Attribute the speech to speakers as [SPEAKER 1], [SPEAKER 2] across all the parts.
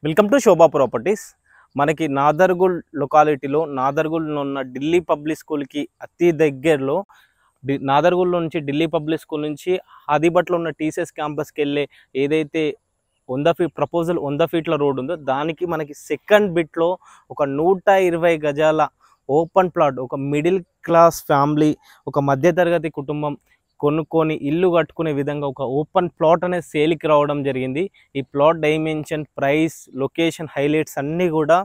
[SPEAKER 1] Welcome to Shobha properties. మనకి నాదర్గుల్ లొకాలిటీలో నాదర్గుల్లో ఉన్న Delhi public స్కూల్కి అతి దగ్గరలో నాదర్గుల్లో నుంచి ఢిల్లీ పబ్లిక్ స్కూల్ నుంచి ఆదిబట్లో ఉన్న టీసీఎస్ క్యాంపస్కి వెళ్ళే ఏదైతే 100 ఫీట్ల రోడ్ ఉందో దానికి మనకి సెకండ్ బిట్లో ఒక 120 గజాల ఓపెన్ ప్లాట్, ఒక మిడిల్ క్లాస్ ఫ్యామిలీ, ఒక మధ్యతరగతి కుటుంబం కొనుక్కొని ఇల్లు కట్టుకునే విధంగా ఒక ఓపెన్ ప్లాట్ అనేది సేల్కి రావడం జరిగింది. ఈ plot dimension, price, location, highlights అన్నీ కూడా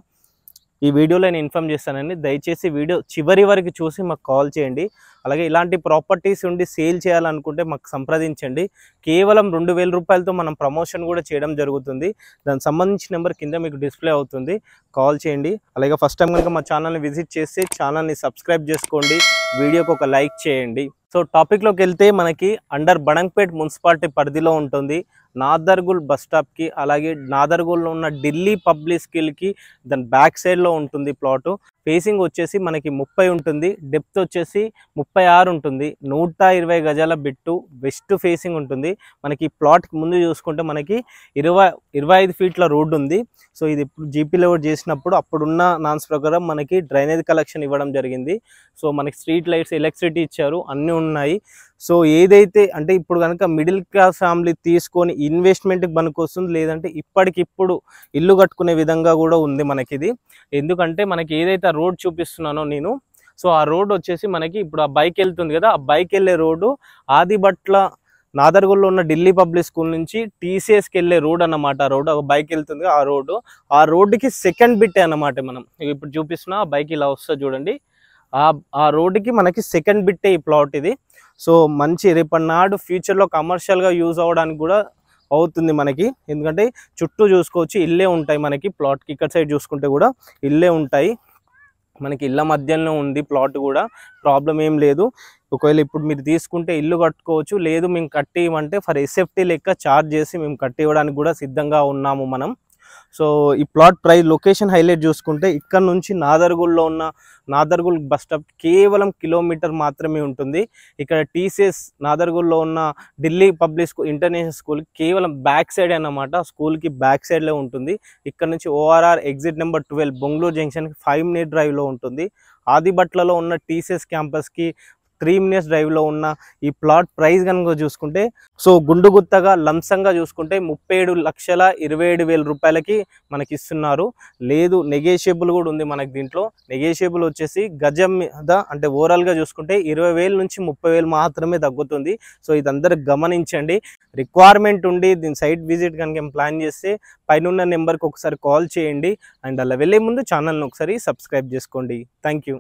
[SPEAKER 1] ఈ వీడియోలో నేను ఇన్ఫార్మ్ చేస్తానండి. దయచేసి వీడియో చివరి వరకు చూసి మాకు కాల్ చేయండి. అలాగే ఇలాంటి ప్రాపర్టీస్ ఉండి సేల్ చేయాలనుకుంటే మాకు సంప్రదించండి. కేవలం 2000 రూపాయలతో మనం ప్రమోషన్ కూడా చేయడం జరుగుతుంది. దానికి సంబంధించిన నెంబర్ కింద మీకు డిస్ప్లే అవుతుంది, కాల్ చేయండి. అలాగే ఫస్ట్ టైం కనుక మా ఛానల్ని విజిట్ చేసి ఛానల్ని సబ్స్క్రైబ్ చేసుకోండి, వీడియోకి ఒక లైక్ చేయండి. సో టాపిక్లోకి వెళ్తే మనకి అండర్ బడంగ్పేట్ మున్సిపాలిటీ పరిధిలో ఉంటుంది. నాదర్గుల్ బస్ స్టాప్కి, అలాగే నాదర్గుల్లో ఉన్న ఢిల్లీ పబ్లిక్ స్కూల్కి దాని బ్యాక్ సైడ్లో ఉంటుంది ప్లాటు. ఫేసింగ్ వచ్చేసి మనకి 30 ఉంటుంది, డెప్త్ వచ్చేసి 36 ఉంటుంది. 120 గజాల బిట్టు, వెస్ట్ ఫేసింగ్ ఉంటుంది. మనకి ప్లాట్కి ముందు చూసుకుంటే మనకి 25 ఫీట్ల రోడ్డు ఉంది. సో ఇది ఇప్పుడు జీపీ లేఅవుట్ చేసినప్పుడు అప్పుడున్న నాన్స్ ప్రకారం మనకి డ్రైనేజ్ కలెక్షన్ ఇవ్వడం జరిగింది. సో మనకి స్ట్రీట్ లైట్స్, ఎలక్ట్రిసిటీ ఇచ్చారు, అన్నీ ఉన్నాయి. సో ఏదైతే అంటే ఇప్పుడు కనుక మిడిల్ క్లాస్ ఫ్యామిలీ తీసుకొని ఇన్వెస్ట్మెంట్కి పనికొస్తుంది, లేదంటే ఇప్పటికిప్పుడు ఇల్లు కట్టుకునే విధంగా కూడా ఉంది మనకి ఇది. ఎందుకంటే మనకి ఏదైతే ఆ రోడ్ చూపిస్తున్నానో నేను, సో ఆ రోడ్ వచ్చేసి మనకి ఇప్పుడు ఆ బైక్ వెళ్తుంది కదా, ఆ బైక్ వెళ్ళే రోడ్డు ఆదిబట్ల నాదర్గుల్లో ఉన్న ఢిల్లీ పబ్లిక్ స్కూల్ నుంచి టీసీఎస్కి వెళ్ళే రోడ్ అన్నమాట. ఆ రోడ్ ఒక బైక్ వెళ్తుంది, ఆ రోడ్డుకి సెకండ్ బిట్టే అన్నమాట. మనం ఇప్పుడు చూపిస్తున్నా ఆ బైక్ ఇలా వస్తుంది చూడండి, ఆ రోడ్డుకి మనకి సెకండ్ బిట్టే ఈ ప్లాట్ ఇది. సో మంచి రేపటినాడు ఫ్యూచర్లో కమర్షియల్గా యూజ్ అవ్వడానికి కూడా అవుతుంది మనకి. ఎందుకంటే చుట్టూ చూసుకోవచ్చు, ఇల్లే ఉంటాయి మనకి ప్లాట్కి. ఇక్కడ సైడ్ చూసుకుంటే కూడా ఇల్లే ఉంటాయి మనకి. ఇళ్ళ మధ్యలో ఉంది ప్లాట్ కూడా, ప్రాబ్లం ఏం లేదు. ఒకవేళ ఇప్పుడు మీరు తీసుకుంటే ఇల్లు కట్టుకోవచ్చు, లేదు మేము కట్టి ఇవ్వమంటే ఫర్ ఎస్ఎఫ్టీ లెక్క ఛార్జ్ చేసి మేము కట్టి ఇవ్వడానికి కూడా సిద్ధంగా ఉన్నాము మనం. సో ఈ ప్లాట్ ప్రైస్, లొకేషన్ హైలైట్ చూసుకుంటే ఇక్కడ నుంచి నాదర్గుల్లో ఉన్న నాదర్గుల్ బస్ స్టాప్ కేవలం కిలోమీటర్ మాత్రమే ఉంటుంది. ఇక్కడ టీసీఎస్ నాదర్గుల్లో ఉన్న Delhi public school international school కేవలం బ్యాక్ సైడ్ అన్నమాట. స్కూల్కి బ్యాక్ సైడ్లో ఉంటుంది. ఇక్కడ నుంచి ఓఆర్ఆర్ ఎగ్జిట్ నెంబర్ 12 బొంగళూరు జంక్షన్కి 5 మినిట్ డ్రైవ్లో ఉంటుంది. ఆదిబట్లలో ఉన్న టీసీఎస్ క్యాంపస్కి 3 మినిట్స్ డ్రైవ్లో ఉన్న ఈ ప్లాట్ ప్రైస్ కనుక చూసుకుంటే, సో గుండుగుత్తగా లంసంగా చూసుకుంటే 37,27,000 రూపాయలకి మనకి ఇస్తున్నారు. లేదు నెగోషియబుల్ కూడా ఉంది మనకి. దీంట్లో నెగోషియబుల్ వచ్చేసి గజం మీద అంటే ఓవరాల్గా చూసుకుంటే 20,000 నుంచి 30,000 మాత్రమే తగ్గుతుంది. సో ఇదందరూ గమనించండి. రిక్వైర్మెంట్ ఉండి దీని సైట్ విజిట్ కనుక ప్లాన్ చేస్తే పైన నెంబర్కి ఒకసారి కాల్ చేయండి. అండ్ అలా వెళ్ళే ముందు ఛానల్ని ఒకసారి సబ్స్క్రైబ్ చేసుకోండి. Thank you.